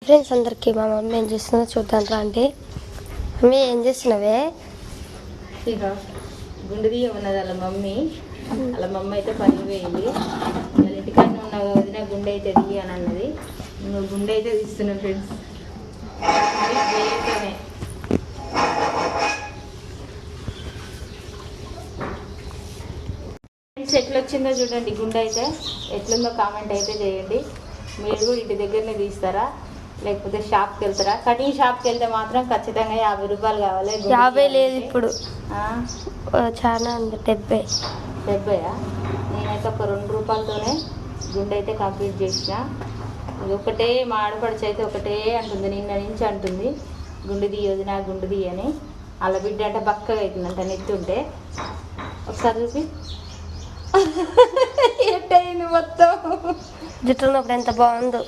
Friends అందరికీ మా mummy ఏం చేస్తుందో చూద్దాం రండి. మమ్మీ ఏం చేస్తున్నావే? ఇక గుండె తీయ ఉన్నది వాళ్ళ మమ్మీ అయితే పని పోయింది. వాళ్ళ ఇంటికన్నా ఉన్న వదిన గుండె అయితే తీయ అని అన్నది. నువ్వు గుండె అయితే తీస్తున్నావు ఫ్రెండ్స్. ఫ్రెండ్స్ ఎట్లా వచ్చిందో చూడండి. గుండె అయితే ఎట్లుందో కామెంట్ అయితే చేయండి. మీరు కూడా ఇంటి దగ్గరనే తీస్తారా లేకపోతే షాప్కి వెళ్తారా? కటింగ్ షాప్కి వెళ్తే మాత్రం ఖచ్చితంగా 50 రూపాయలు కావాలి. 50 లేదు ఇప్పుడు, చాలా ఉంది. 70. నేనైతే ఒక 2 రూపాయలతోనే గుండె అయితే కంప్లీట్ చేసిన. ఇది ఒకటే మా ఆడపడిచి అయితే ఒకటే అంటుంది, నిన్న నుంచి అంటుంది గుండె తీయదు నా గుండె తీయని. అలా బిడ్డ అంటే బక్కగా అవుతుందంట నెత్తుంటే. ఒకసారి చూపి ఎట్టయింది మొత్తం. జుట్టున్నప్పుడు ఎంత బాగుందో.